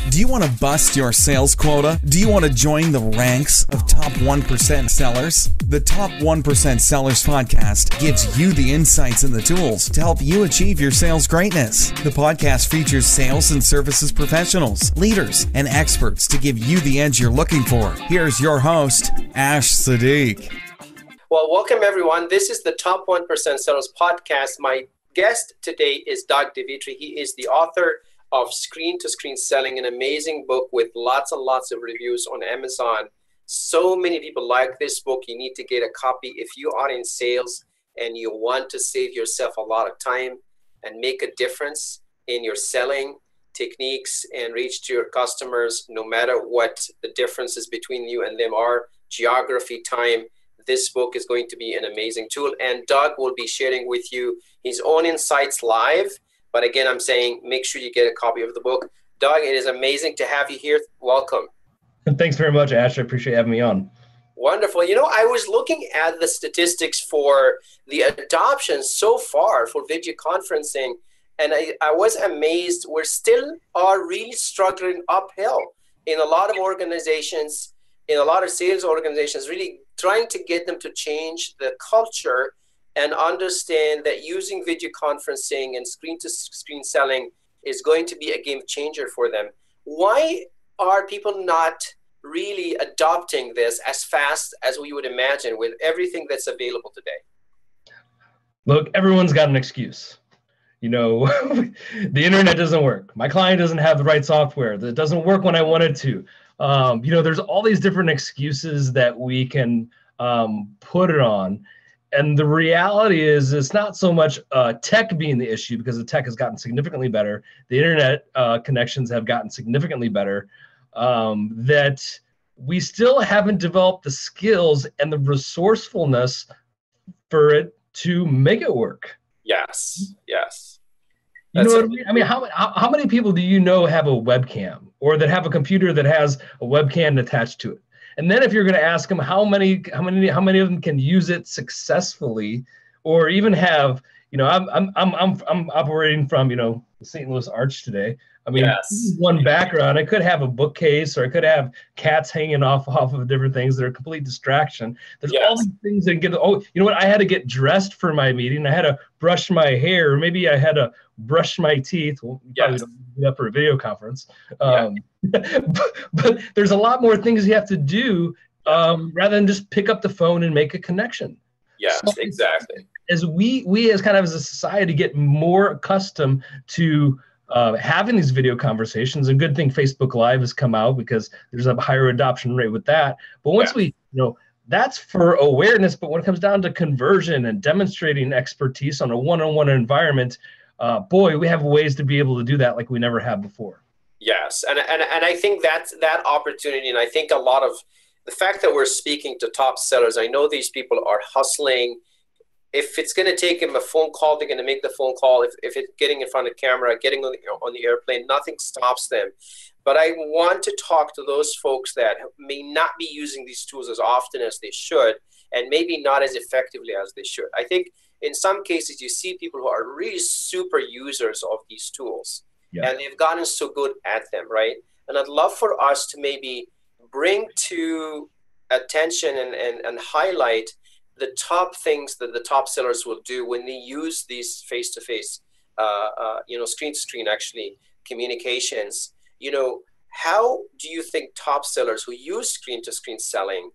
Do you want to bust your sales quota? Do you want to join the ranks of top 1% sellers? The Top 1% Sellers podcast gives you the insights and the tools to help you achieve your sales greatness. The podcast features sales and services professionals, leaders, and experts to give you the edge you're looking for. Here's your host, Seddeek. Well, welcome everyone. This is the Top 1% Sellers podcast. My guest today is Doug Devitre. He is the author of Screen-to-Screen Selling, an amazing book with lots and lots of reviews on Amazon. So many people like this book. You need to get a copy if you are in sales and you want to save yourself a lot of time and make a difference in your selling techniques and reach to your customers, no matter what the differences between you and them are, geography, time. This book is going to be an amazing tool, and Doug will be sharing with you his own insights live. But again, I'm saying make sure you get a copy of the book. Doug, it is amazing to have you here. Welcome. Thanks very much, Ash. I appreciate having me on. Wonderful. You know, I was looking at the statistics for the adoption so far for video conferencing, and I was amazed. We still are really struggling uphill in a lot of organizations, in a lot of sales organizations, really trying to get them to change the culture and understand that using video conferencing and screen-to-screen selling is going to be a game changer for them. Why are people not really adopting this as fast as we would imagine with everything that's available today? Look, everyone's got an excuse. You know, the internet doesn't work. My client doesn't have the right software. It doesn't work when I want it to. You know, there's all these different excuses that we can put it on. And the reality is it's not so much tech being the issue, because the tech has gotten significantly better. The internet connections have gotten significantly better, that we still haven't developed the skills and the resourcefulness for it to make it work. Yes, yes. You know what I mean? I mean, how many people do you know have a webcam or that have a computer that has a webcam attached to it? And then if you're going to ask them how many of them can use it successfully, or even have, you know, I'm operating from, you know, the St. Louis Arch today. I mean, yes. One background, I could have a bookcase, or I could have cats hanging off of different things that are a complete distraction. There's all these things that get, oh, you know what? I had to get dressed for my meeting. I had to brush my hair, or maybe I had to brush my teeth. Well, probably don't do that for a video conference. But there's a lot more things you have to do rather than just pick up the phone and make a connection. Yes, so exactly. As we as kind of as a society get more accustomed to having these video conversations, a good thing Facebook Live has come out, because there's a higher adoption rate with that. But once we, you know, that's for awareness. But when it comes down to conversion and demonstrating expertise on a one-on-one environment, boy, we have ways to be able to do that like we never have before. Yes, and I think that's that opportunity, and I think a lot of the fact that we're speaking to top sellers, I know these people are hustling. If it's going to take them a phone call, they're going to make the phone call. If it's getting in front of camera, getting on the airplane, nothing stops them. But I want to talk to those folks that may not be using these tools as often as they should, and maybe not as effectively as they should. I think in some cases you see people who are really super users of these tools, and they've gotten so good at them, right? And I'd love for us to maybe bring to attention and highlight the top things that the top sellers will do when they use these face-to-face, you know, screen-to-screen actually communications. You know, how do you think top sellers who use screen-to-screen selling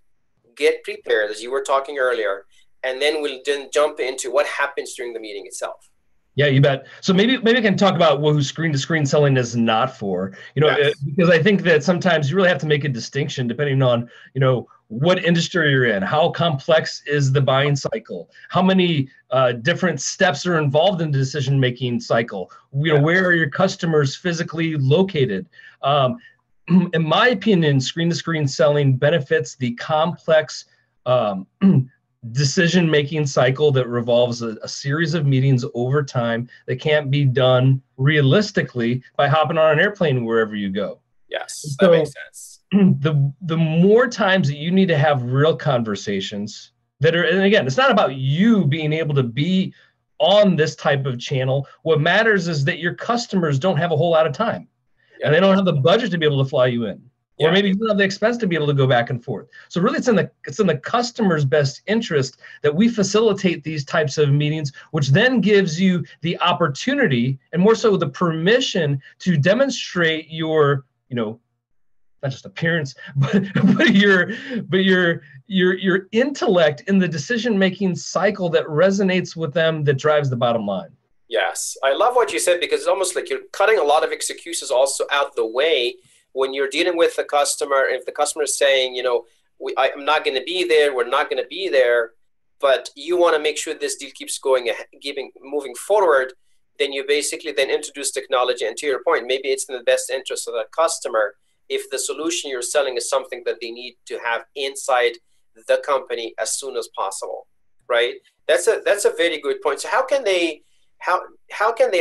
get prepared, as you were talking earlier, and then we'll then jump into what happens during the meeting itself? Yeah, you bet. So maybe I can talk about who screen-to-screen selling is not for. You know, because I think that sometimes you really have to make a distinction depending on, you know, what industry you're in, how complex is the buying cycle, how many different steps are involved in the decision-making cycle, you know, where are your customers physically located. In my opinion, screen-to-screen selling benefits the complex decision-making cycle that revolves a series of meetings over time that can't be done realistically by hopping on an airplane wherever you go. Yes, that makes sense. The more times that you need to have real conversations that are, and again, it's not about you being able to be on this type of channel. What matters is that your customers don't have a whole lot of time. and they don't have the budget to be able to fly you in. Or Yeah. maybe you don't have the expense to be able to go back and forth. So really it's in the customer's best interest that we facilitate these types of meetings, which then gives you the opportunity and more so the permission to demonstrate your, not just appearance, but your intellect in the decision-making cycle that resonates with them, that drives the bottom line. Yes. I love what you said, because it's almost like you're cutting a lot of excuses also out the way when you're dealing with the customer. If the customer is saying, I'm not going to be there, we're not going to be there, but you want to make sure this deal keeps moving forward, then you basically then introduce technology. And to your point, maybe it's in the best interest of the customer if the solution you're selling is something that they need to have inside the company as soon as possible, right? That's a very good point. So how can they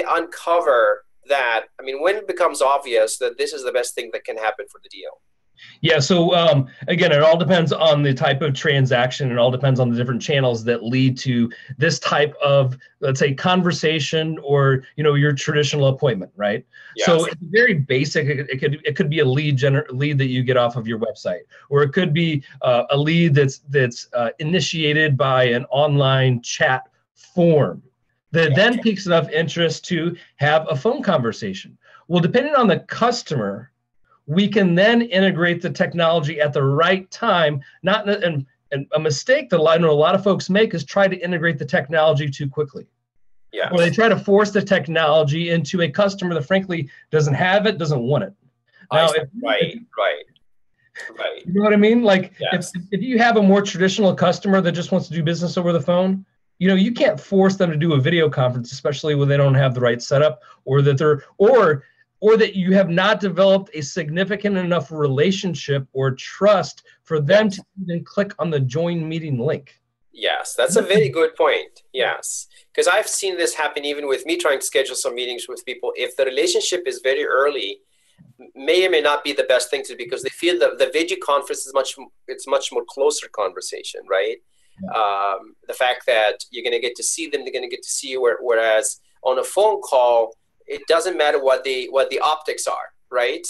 uncover that? I mean, when it becomes obvious that this is the best thing that can happen for the deal? Yeah, so again, it all depends on the type of transaction. It all depends on the different channels that lead to this type of, let's say, conversation or your traditional appointment, right? Yes. So it's very basic. It could be a lead that you get off of your website, or it could be a lead that's initiated by an online chat form that then piques enough interest to have a phone conversation. Well, depending on the customer, we can then integrate the technology at the right time. And a mistake that I know a lot of folks make is try to integrate the technology too quickly. Yeah. Or they try to force the technology into a customer that frankly doesn't have it, doesn't want it. Now, right. You know what I mean? Like if you have a more traditional customer that just wants to do business over the phone, you can't force them to do a video conference, especially when they don't have the right setup, or that you have not developed a significant enough relationship or trust for them to even click on the join meeting link. Yes, that's a very good point. Yes, because I've seen this happen even with me trying to schedule some meetings with people. If the relationship is very early, may or may not be the best thing to do, because they feel that the video conference is much more closer conversation, right? Yeah. The fact that you're going to get to see them, they're going to get to see you, whereas on a phone call, it doesn't matter what the optics are, right?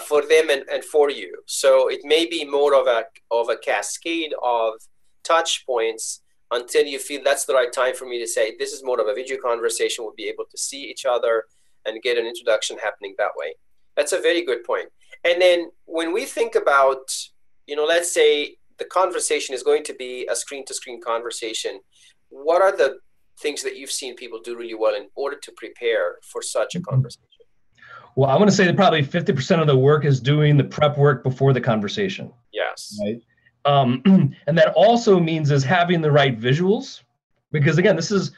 For them and for you. So it may be more of a cascade of touch points until you feel that's the right time for me to say, this is more of a video conversation. We'll be able to see each other and get an introduction happening that way. That's a very good point. And then when we think about, let's say the conversation is going to be a screen-to-screen conversation, what are the things that you've seen people do really well in order to prepare for such a conversation? Well, I want to say that probably 50% of the work is doing the prep work before the conversation. Yes. Right. And that also means is having the right visuals, because again, this is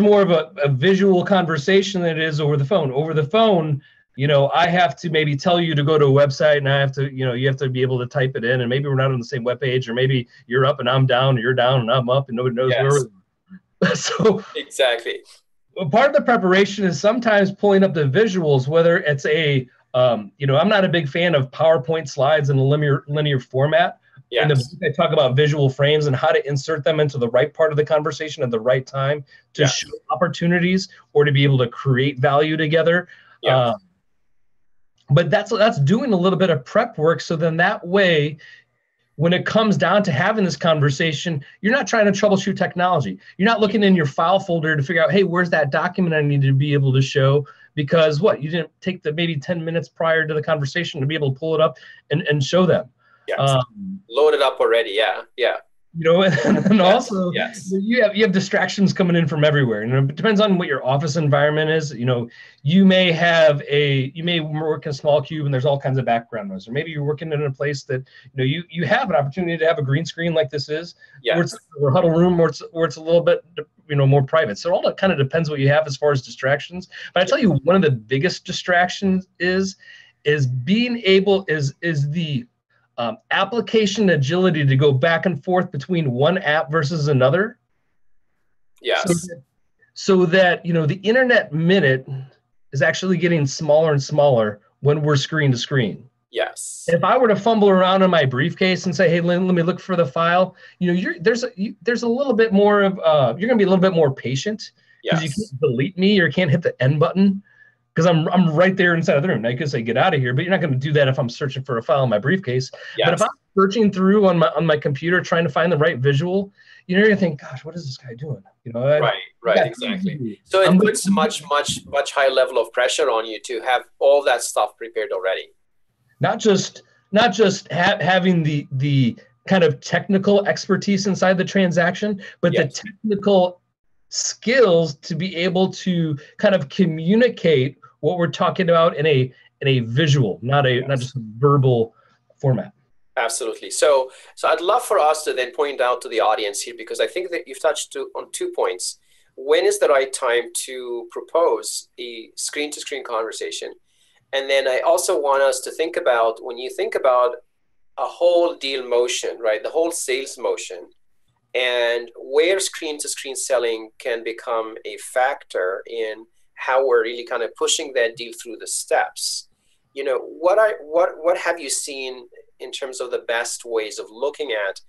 more of a visual conversation than it is over the phone. Over the phone, I have to maybe tell you to go to a website, and I have to, you have to be able to type it in, and maybe we're not on the same webpage, or maybe you're up and I'm down, or you're down and I'm up, and nobody knows where we're. So exactly. Part of the preparation is sometimes pulling up the visuals, whether it's I'm not a big fan of PowerPoint slides in a linear format. Yes. In the book, I talk about visual frames and how to insert them into the right part of the conversation at the right time to show opportunities or to be able to create value together. Yeah. But that's doing a little bit of prep work. So then that way, when it comes down to having this conversation, you're not trying to troubleshoot technology. You're not looking in your file folder to figure out, hey, where's that document I need to be able to show? Because you didn't take the maybe 10 minutes prior to the conversation to be able to pull it up and show them. Yes. Load it up already. Yeah. And also you have distractions coming in from everywhere. It depends on what your office environment is. You may work in a small cube and there's all kinds of background noise, or maybe you're working in a place that you have an opportunity to have a green screen like this is, or a huddle room, or it's a little bit more private. So all that kind of depends what you have as far as distractions. But I tell you, one of the biggest distractions is being able is the application agility to go back and forth between one app versus another. Yes. So that the internet minute is actually getting smaller and smaller when we're screen to screen. Yes. If I were to fumble around in my briefcase and say, "Hey, Lynn, let me look for the file," there's a little bit more of you're going to be a little bit more patient, because you can't delete me or can't hit the end button, because I'm right there inside of the room. Now you can say get out of here, but you're not going to do that if I'm searching for a file in my briefcase. Yes. But if I'm searching through on my computer trying to find the right visual, you're going to think, gosh, what is this guy doing? Right, exactly. So it puts much higher level of pressure on you to have all that stuff prepared already. Not just having the kind of technical expertise inside the transaction, but the technical skills to be able to kind of communicate what we're talking about in a visual, not just a verbal format. Absolutely. So I'd love for us to then point out to the audience here, because I think that you've touched on 2 points. When is the right time to propose a screen-to-screen conversation? And then I also want us to think about, when you think about a whole deal motion, right, the whole sales motion, and where screen-to-screen selling can become a factor in how we're really kind of pushing that deal through the steps. What have you seen in terms of the best ways of looking at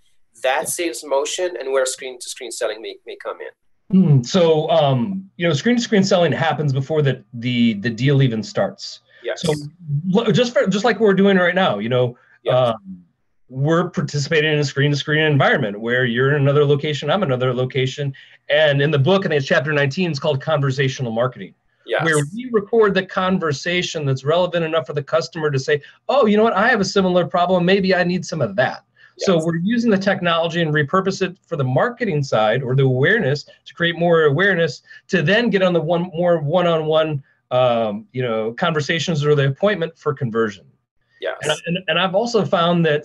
that sales motion and where screen-to-screen selling may come in? So, screen-to-screen selling happens before the deal even starts. Yes. So just like we're doing right now, we're participating in a screen-to-screen environment where you're in another location, I'm in another location. And in the book, I think it's chapter 19, it's called conversational marketing. Yes. Where we record the conversation that's relevant enough for the customer to say, oh, you know what, I have a similar problem. Maybe I need some of that. Yes. So we're using the technology and repurpose it for the marketing side or the awareness to create more awareness to then get on the more one-on-one conversations or the appointment for conversion. Yes. And I've also found that,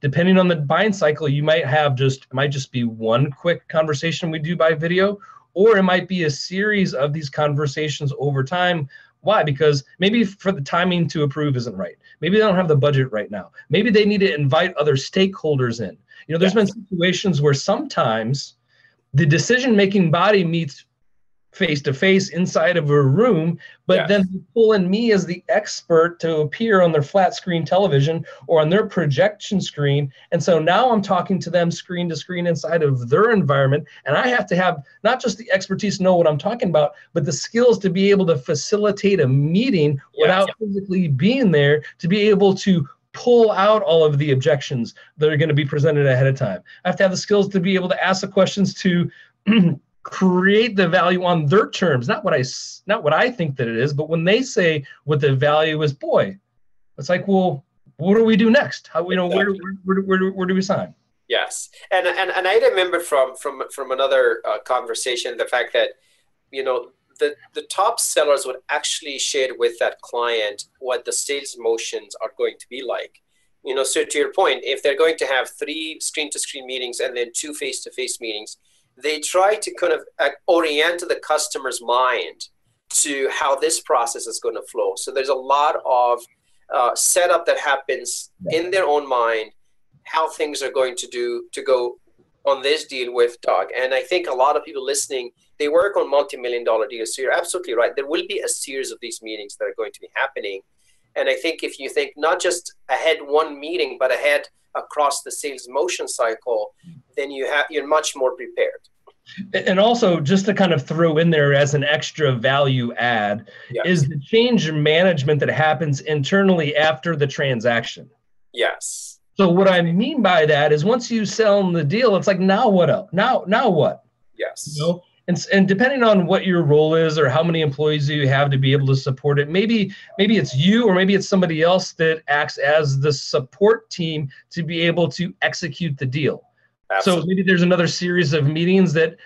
depending on the buying cycle, it might just be one quick conversation we do by video, or it might be a series of these conversations over time. Why? Because maybe for the timing to approve isn't right. Maybe they don't have the budget right now. Maybe they need to invite other stakeholders in. There's been situations where sometimes the decision-making body meets face-to-face inside of a room, but then they pull in me as the expert to appear on their flat screen television or on their projection screen. And so now I'm talking to them screen to screen inside of their environment. And I have to have not just the expertise to know what I'm talking about, but the skills to be able to facilitate a meeting without physically being there, to be able to pull out all of the objections that are going to be presented ahead of time. I have to have the skills to be able to ask the questions to create the value on their terms, not what I think that it is, but when they say what the value is, boy, it's like, well, what do we do next? How where do we sign? Yes, and I remember from another conversation the fact that the top sellers would actually share with that client what the sales motions are going to be like. So to your point, if they're going to have 3 screen-to-screen meetings and then 2 face-to-face meetings, they try to kind of orient the customer's mind to how this process is going to flow. So there's a lot of setup that happens in their own mind, how things are going to go on this deal with Doug. And I think a lot of people listening, they work on multi-million-dollar deals. So you're absolutely right. There will be a series of these meetings that are going to be happening. And I think if you think not just ahead one meeting, but ahead across the sales motion cycle, then you're much more prepared. And also, just to kind of throw in there as an extra value add, is the change management that happens internally after the transaction. Yes. So what I mean by that is once you sell them the deal, it's like, now what else? Now what? Yes. And depending on what your role is or how many employees you have to be able to support it, maybe it's you or maybe it's somebody else that acts as the support team to be able to execute the deal. Absolutely. So maybe there's another series of meetings that,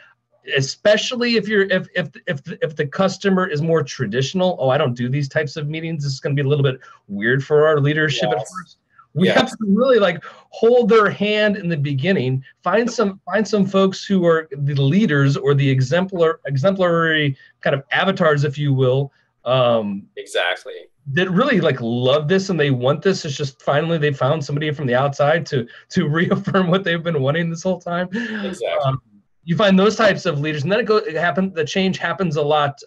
especially if the customer is more traditional, I don't do these types of meetings, this is going to be a little bit weird for our leadership at first. We have to really hold their hand in the beginning, find some folks who are the leaders or the exemplary kind of avatars, if you will. Exactly. That really love this and they want this. It's just finally they found somebody from the outside to reaffirm what they've been wanting this whole time. Exactly. You find those types of leaders, and then the change happens a lot,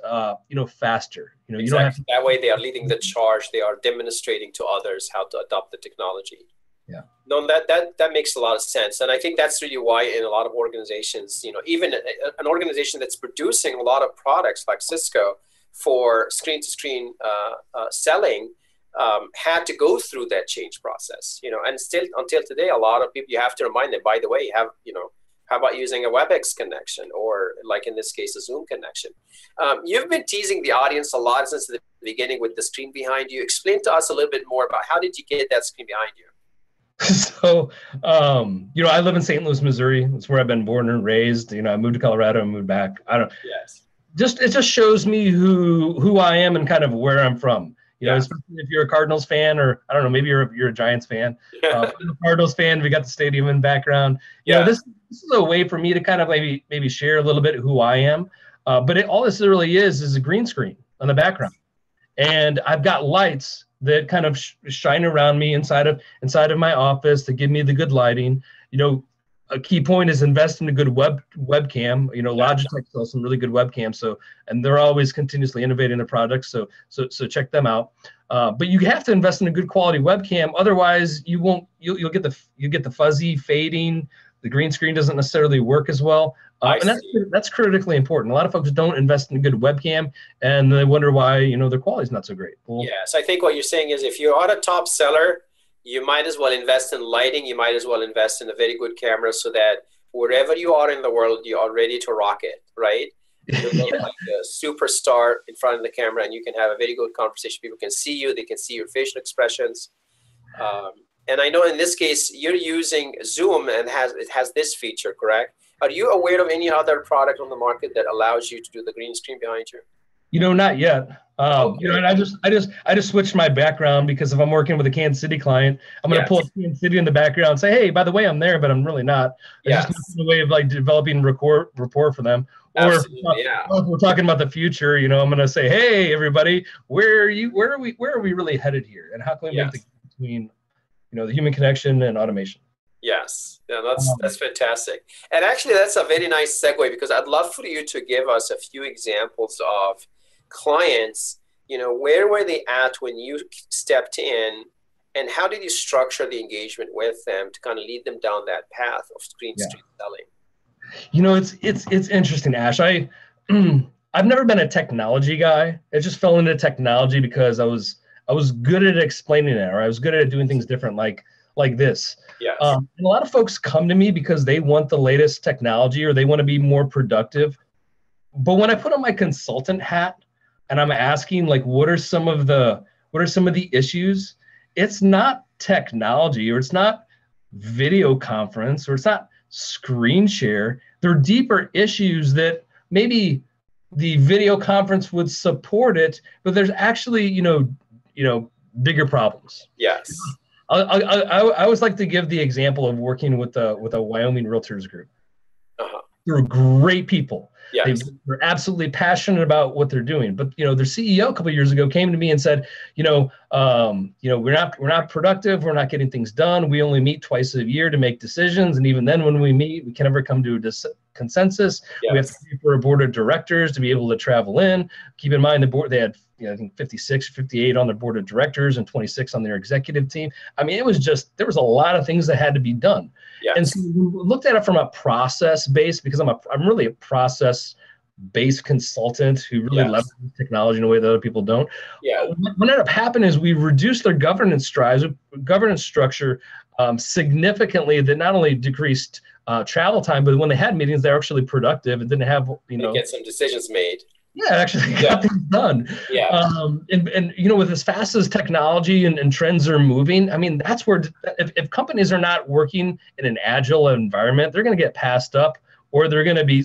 faster. Exactly. You don't have to, that way they are leading the charge. They are demonstrating to others how to adopt the technology. Yeah. No, that makes a lot of sense, and I think that's really why in a lot of organizations, even an organization that's producing a lot of products like Cisco for screen-to-screen selling had to go through that change process, and still until today, a lot of people, you have to remind them, by the way, how about using a WebEx connection, or like in this case, a Zoom connection? You've been teasing the audience a lot since the beginning with the screen behind you. Explain to us a little bit more about how did you get that screen behind you? So, I live in St. Louis, Missouri. That's where I've been born and raised. I moved to Colorado and moved back. Yes. It just shows me who I am and kind of where I'm from. Especially if you're a Cardinals fan, or I don't know, maybe you're a Giants fan. I'm a Cardinals fan. We got the stadium in background. This is a way for me to kind of maybe share a little bit who I am. But all this really is a green screen on the background, and I've got lights that kind of shine around me inside of my office to give me the good lighting. A key point is invest in a good webcam. Logitech sells some really good webcams. And they're always continuously innovating their products. So check them out. But you have to invest in a good quality webcam. Otherwise, you'll get the fuzzy fading. The green screen doesn't necessarily work as well. And that's critically important. A lot of folks don't invest in a good webcam, and they wonder why their quality is not so great. Well, yes, I think what you're saying is if you're a top seller, you might as well invest in lighting. You might as well invest in a very good camera so that wherever you are in the world, you are ready to rock it, right? You look like a superstar in front of the camera, and you can have a very good conversation. People can see you. They can see your facial expressions. And I know in this case, you're using Zoom, and it has this feature, correct? Are you aware of any other product on the market that allows you to do the green screen behind you? Not yet. And I just switched my background, because if I'm working with a Kansas City client, I'm going to pull Kansas City in the background and say, hey, by the way, I'm there, but I'm really not. It's just a way of developing rapport for them. Or if we're talking about the future, I'm going to say, hey, everybody, where are we really headed here? And how can we make the between, the human connection and automation? Yes, that's fantastic. And actually, that's a very nice segue, because I'd love for you to give us a few examples of clients, where were they at when you stepped in, and how did you structure the engagement with them to kind of lead them down that path of screen selling? It's interesting, Ash. I've never been a technology guy. I just fell into technology because I was good at explaining it, or I was good at doing things different, like this. Yes. And a lot of folks come to me because they want the latest technology, or they want to be more productive. But when I put on my consultant hat and I'm asking, what are some of the issues? It's not technology, or it's not video conference, or it's not screen share. There are deeper issues that maybe the video conference would support it, but there's actually, bigger problems. Yes. I always like to give the example of working with a Wyoming Realtors group. They're great people. Yes. They're absolutely passionate about what they're doing. But their CEO a couple of years ago came to me and said, we're not productive. We're not getting things done. We only meet twice a year to make decisions, and even then, when we meet, we can never come to a consensus. Yes. We have to pay for a board of directors to be able to travel in. Keep in mind, the board, they had I think 56 or 58 on their board of directors and 26 on their executive team. I mean, there was a lot of things that had to be done. Yes. And so we looked at it from a process base, because I'm really a process based consultant who really leverages technology in a way that other people don't. Yeah. What ended up happening is we reduced their governance structure significantly, that not only decreased travel time, but when they had meetings, they were actually productive and didn't have, They get some decisions made. Yeah, actually got things done. Yeah. And with as fast as technology and trends are moving, I mean, that's where if companies are not working in an agile environment, they're going to get passed up, or they're going to be,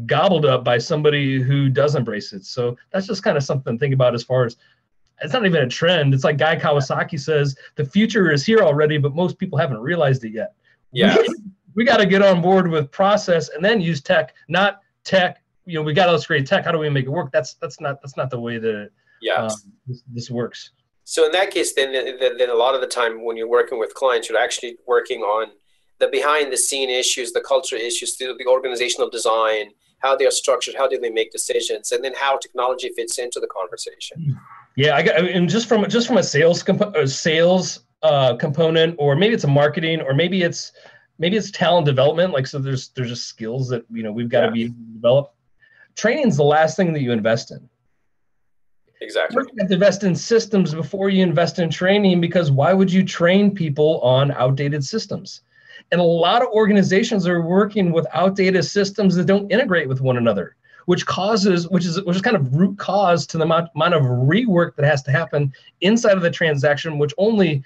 gobbled up by somebody who does embrace it. So that's just kind of something to think about, as far as it's not even a trend. It's like Guy Kawasaki says, the future is here already, but most people haven't realized it yet. Yeah. We got to get on board with process and then use tech, not tech. We got all this great tech. How do we make it work? That's not the way that this works. So in that case, then a lot of the time when you're working with clients, you're actually working on the behind the scene issues, the culture issues, the organizational design, how they are structured, how do they make decisions, and then how technology fits into the conversation. Yeah, and just from a sales component, or maybe it's a marketing, or maybe it's talent development. So there's just skills that we've got to be able to develop. Training's the last thing that you invest in. Exactly. You have to invest in systems before you invest in training, because why would you train people on outdated systems? And a lot of organizations are working with outdated systems that don't integrate with one another, which is kind of root cause to the amount of rework that has to happen inside of the transaction, which only,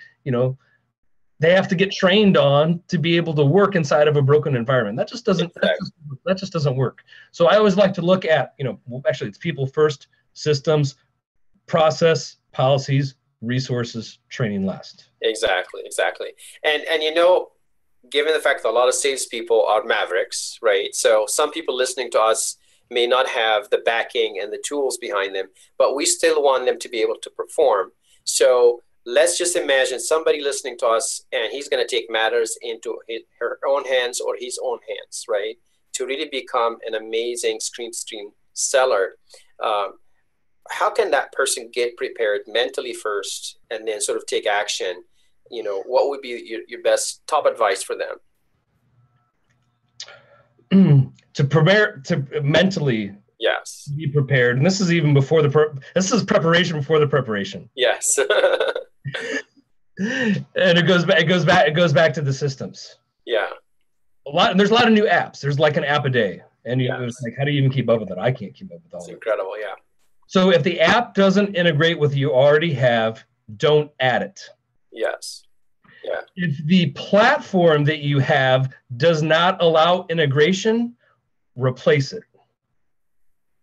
they have to get trained on to be able to work inside of a broken environment. That just doesn't that just doesn't work. So I always like to look at, actually it's people first, systems, process, policies, resources, training last. Exactly. And given the fact that a lot of salespeople are mavericks, right? So some people listening to us may not have the backing and the tools behind them, but we still want them to be able to perform. So let's just imagine somebody listening to us and he's going to take matters into her own hands or his own hands, right? To really become an amazing screen seller. How can that person get prepared mentally first and then sort of take action? What would be your best top advice for them? To prepare, to mentally be prepared. And this is even before this is preparation before the preparation. Yes. And it goes back to the systems. Yeah. There's a lot of new apps. There's like an app a day. And it's like, how do you even keep up with it? I can't keep up with all of it. It's incredible, yeah. So if the app doesn't integrate with what you already have, don't add it. Yes. Yeah. If the platform that you have does not allow integration, replace it.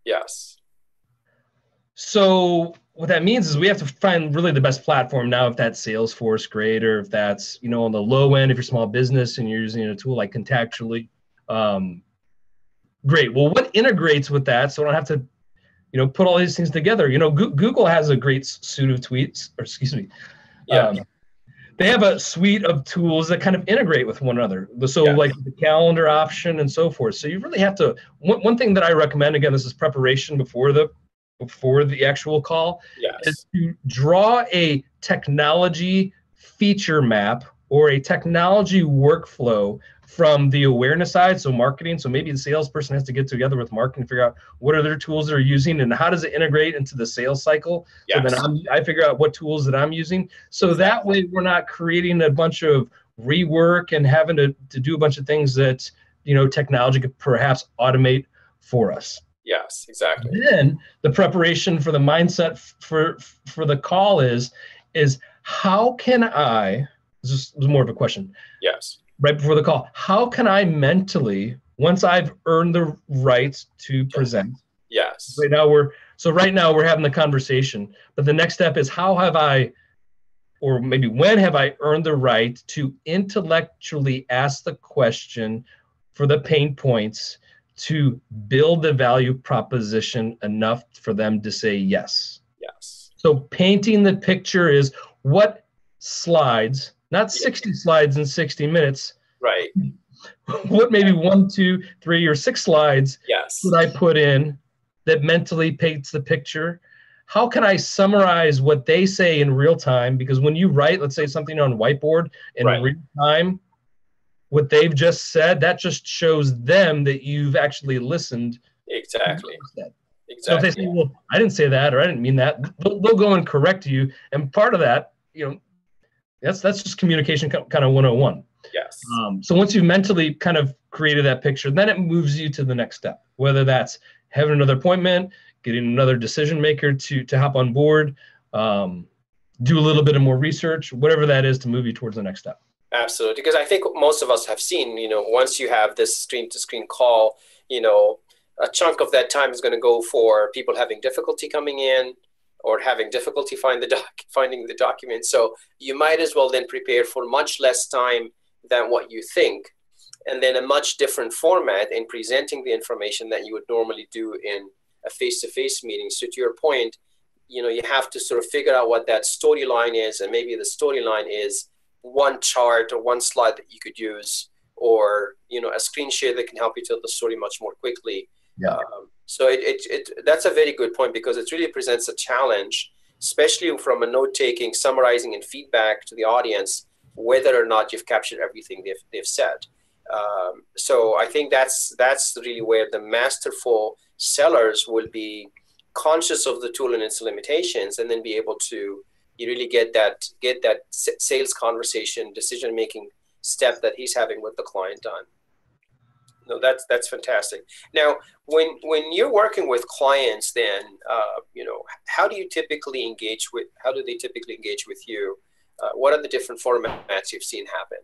Yes. So what that means is we have to find really the best platform now, if that's Salesforce, great, or if that's, on the low end, if you're small business and you're using a tool like Contactually, great. Well, what integrates with that so I don't have to, put all these things together? Google has a great suite of they have a suite of tools that kind of integrate with one another. So like the calendar option and so forth. So you really have to, one thing that I recommend, again, this is preparation before the actual call, is to draw a technology feature map or a technology workflow from the awareness side, so marketing. So maybe the salesperson has to get together with marketing, figure out what are their tools they're using and how does it integrate into the sales cycle. So then I figure out what tools that I'm using. So that way we're not creating a bunch of rework and having to do a bunch of things that, technology could perhaps automate for us. Yes, exactly. Then the preparation for the mindset for the call is how can I, this is more of a question. Yes. Right before the call, how can I mentally, once I've earned the right to present? Yes. Right now we're having the conversation, but the next step is how have I, or maybe when have I earned the right to intellectually ask the question for the pain points to build the value proposition enough for them to say yes. Yes. So painting the picture is what slides, not 60 slides in 60 minutes. Right. What maybe 1, 2, 3, or 6 slides would I put in that mentally paints the picture? How can I summarize what they say in real time? Because when you write, let's say something on whiteboard in real time, what they've just said, that just shows them that you've actually listened. Exactly. So if they say, well, I didn't say that, or I didn't mean that, they'll go and correct you. And part of that, that's just communication kind of 101. Yes. So once you've mentally kind of created that picture, then it moves you to the next step, whether that's having another appointment, getting another decision maker to hop on board, do a little bit of more research, whatever that is to move you towards the next step. Absolutely. Because I think most of us have seen, once you have this screen-to-screen call, a chunk of that time is going to go for people having difficulty coming in or having difficulty finding the document. So you might as well then prepare for much less time than what you think, and then a much different format in presenting the information that you would normally do in a face-to-face meeting. So to your point, you have to sort of figure out what that storyline is, and maybe the storyline is one chart or one slide that you could use, or a screen share that can help you tell the story much more quickly. Yeah. So that's a very good point, because it really presents a challenge, especially from a note-taking, summarizing, and feedback to the audience, whether or not you've captured everything they've said. So I think that's really where the masterful sellers will be conscious of the tool and its limitations, and then be able to you really get that sales conversation, decision making step that he's having with the client done. No, that's fantastic. Now, when you're working with clients, then how do they typically engage with you? What are the different formats you've seen happen?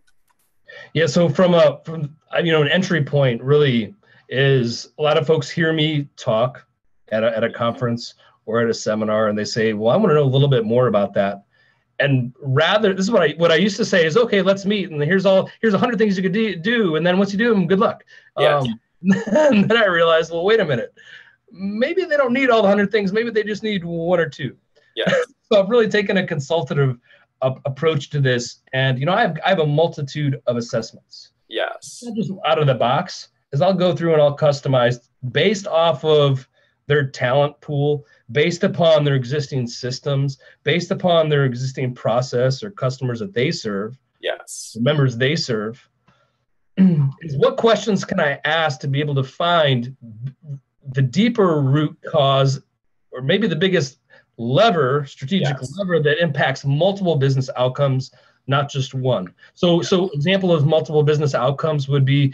Yeah, so from an entry point really is a lot of folks hear me talk at a conference or at a seminar, and they say, well, I want to know a little bit more about that. And rather, this is what I used to say is, okay, let's meet, and here's 100 things you could do, and then once you do them, good luck. Yes. And then I realized, well, wait a minute, maybe they don't need all the 100 things, maybe they just need one or two. Yeah. So I've really taken a consultative approach to this, and I have a multitude of assessments. Yes. Not just out of the box, is I'll go through and I'll customize based off of their talent pool, based upon their existing systems, based upon their existing process or customers that they serve, yes, the members they serve, is what questions can I ask to be able to find the deeper root cause, or maybe the biggest strategic lever that impacts multiple business outcomes, not just one. So example of multiple business outcomes would be,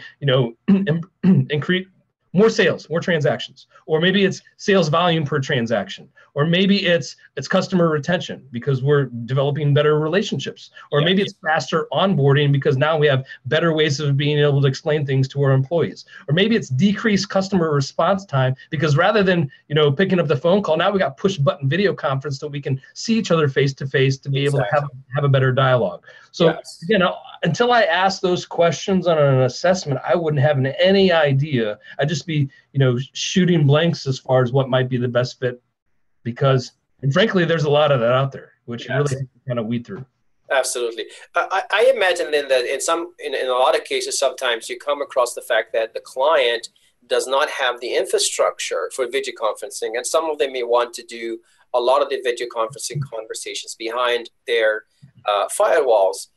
increase more sales, more transactions, or maybe it's sales volume per transaction, or maybe it's customer retention because we're developing better relationships, or maybe it's faster onboarding because now we have better ways of being able to explain things to our employees, or maybe it's decreased customer response time because rather than picking up the phone call, now we got push button video conference so we can see each other face to face to be able to have a better dialogue. So again, until I ask those questions on an assessment, I wouldn't have any idea. I'd just be, shooting blanks as far as what might be the best fit, and frankly, there's a lot of that out there, which you really kind of weed through. Absolutely. I imagine then that in a lot of cases, sometimes you come across the fact that the client does not have the infrastructure for video conferencing, and some of them may want to do a lot of the video conferencing conversations behind their firewalls.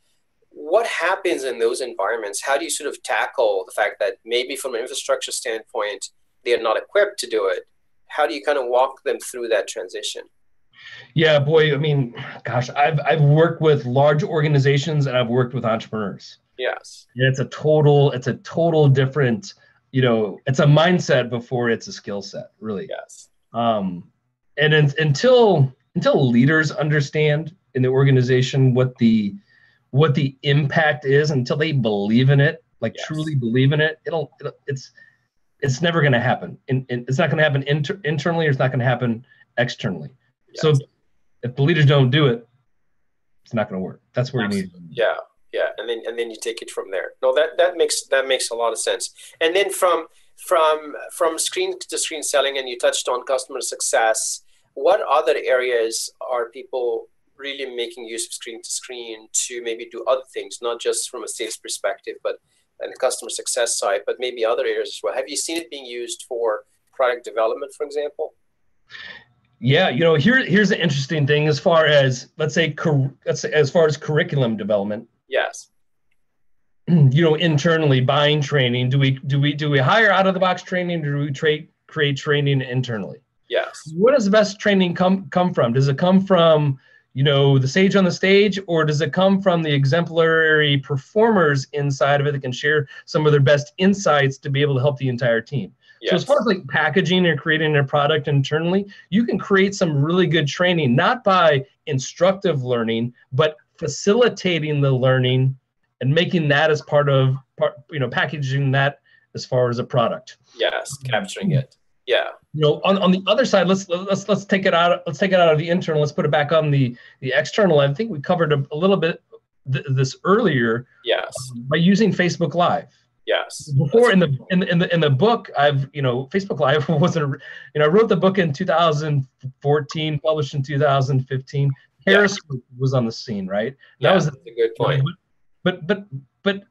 What happens in those environments? How do you sort of tackle the fact that maybe from an infrastructure standpoint, they are not equipped to do it? How do you kind of walk them through that transition? Yeah, boy, I mean, gosh, I've worked with large organizations and I've worked with entrepreneurs. Yes. And it's a total different, it's a mindset before it's a skill set, really. Yes. And until leaders understand in the organization what the impact is, until they believe in it, truly believe in it, it's never going to happen. It's not going to happen internally, or it's not going to happen externally. Yes. So if the leaders don't do it, it's not going to work. That's where you need. Yeah. And then you take it from there. No, that makes a lot of sense. And then from screen to screen selling, and you touched on customer success. What other areas are people really making use of screen to screen to maybe do other things, not just from a sales perspective, but and the customer success side, but maybe other areas as well? Have you seen it being used for product development, for example? Yeah, here's the interesting thing as far as let's say as far as curriculum development. Yes. Internally buying training. Do we hire out of the box training, or do we create training internally? Yes. Where does the best training come from? Does it come from the sage on the stage, or does it come from the exemplary performers inside of it that can share some of their best insights to be able to help the entire team? Yes. So as far as packaging or creating a product internally, you can create some really good training, not by instructive learning, but facilitating the learning and making that as packaging that as far as a product. Yes, capturing it. Yeah. On the other side, let's take it out. Let's take it out of the internal. Let's put it back on the external. I think we covered a little bit this earlier. Yes. By using Facebook Live. Yes. Before in the book, Facebook Live wasn't. I wrote the book in 2014, published in 2015. Harris was on the scene, right? That's a good point. But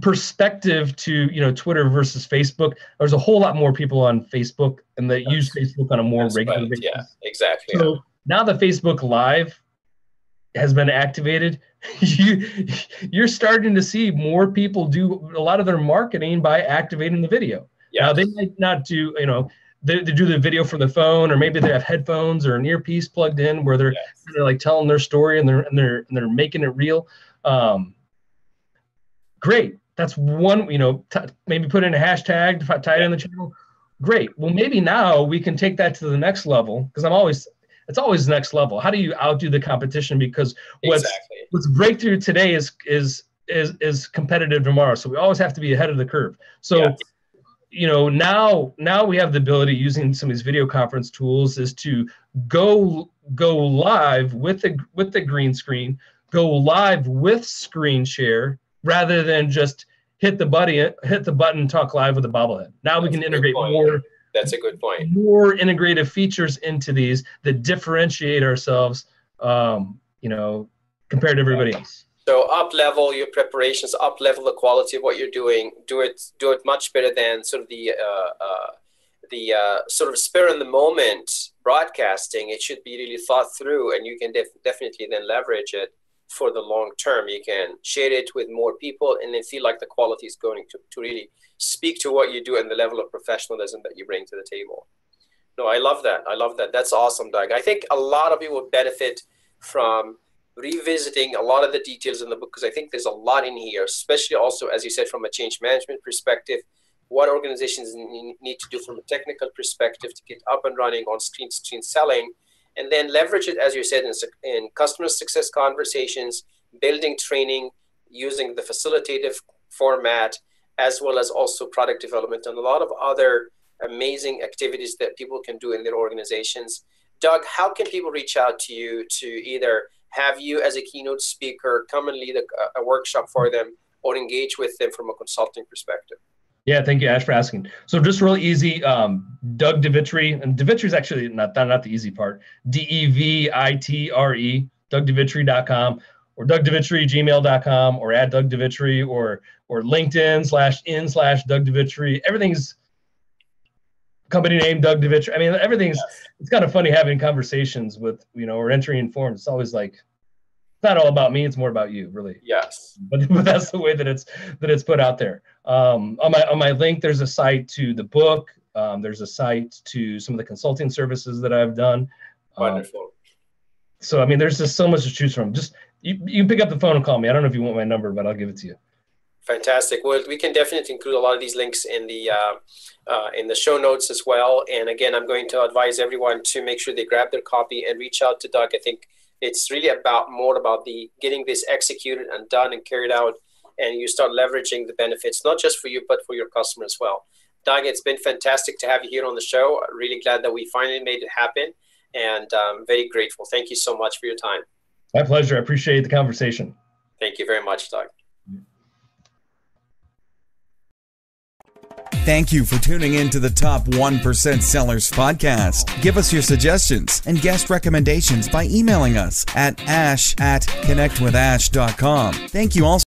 perspective to Twitter versus Facebook, there's a whole lot more people on Facebook and that use Facebook on a more regular basis. Yeah, exactly. So now that Facebook Live has been activated, you're starting to see more people do a lot of their marketing by activating the video. Yes. Now they might not do, they do the video from the phone, or maybe they have headphones or an earpiece plugged in where they're like telling their story and they're making it real. Great. That's one, maybe put in a hashtag to tie it in the channel. Great. Well, maybe now we can take that to the next level, because it's always the next level. How do you outdo the competition? Because what's breakthrough today is competitive tomorrow. So we always have to be ahead of the curve. So, now we have the ability, using some of these video conference tools, is to go live with the green screen, go live with screen share, rather than just hit the button, talk live with a bobblehead. Now we can integrate more. That's a good point. More integrative features into these that differentiate ourselves, compared to everybody else. So up level your preparations, up level the quality of what you're doing. Do it much better than sort of the sort of spur in the moment broadcasting. It should be really thought through, and you can definitely then leverage it for the long term. You can share it with more people and then feel like the quality is going to really speak to what you do and the level of professionalism that you bring to the table. No, I love that. That's awesome, Doug. I think a lot of you will benefit from revisiting a lot of the details in the book, because I think there's a lot in here, especially also, as you said, from a change management perspective, what organizations need to do from a technical perspective to get up and running on screen-to-screen selling, and then leverage it, as you said, in customer success conversations, building training, using the facilitative format, as well as also product development and a lot of other amazing activities that people can do in their organizations. Doug, how can people reach out to you to either have you as a keynote speaker come and lead a workshop for them, or engage with them from a consulting perspective? Yeah, thank you, Ash, for asking. So just really easy, Doug Devitre, and Devitre is actually not the easy part, Devitre, DougDevitre.com, or DougDevitre@gmail.com, or at Doug Devitre, or LinkedIn/in/Doug Devitre. Everything's company name, Doug Devitre. I mean, everything's, it's kind of funny having conversations with, or entering forms. It's always like, it's not all about me, it's more about you, really. Yes. But that's the way that it's put out there. On my link, there's a site to the book. There's a site to some of the consulting services that I've done. Wonderful. So, I mean, there's just so much to choose from. Just you can pick up the phone and call me. I don't know if you want my number, but I'll give it to you. Fantastic. Well, we can definitely include a lot of these links in the show notes as well. And again, I'm going to advise everyone to make sure they grab their copy and reach out to Doug. I think it's really more about getting this executed and done and carried out, and you start leveraging the benefits, not just for you, but for your customer as well. Doug, it's been fantastic to have you here on the show. Really glad that we finally made it happen, and very grateful. Thank you so much for your time. My pleasure. I appreciate the conversation. Thank you very much, Doug. Thank you for tuning in to the Top 1% Sellers podcast. Give us your suggestions and guest recommendations by emailing us at ash@connectwithash.com. Thank you also.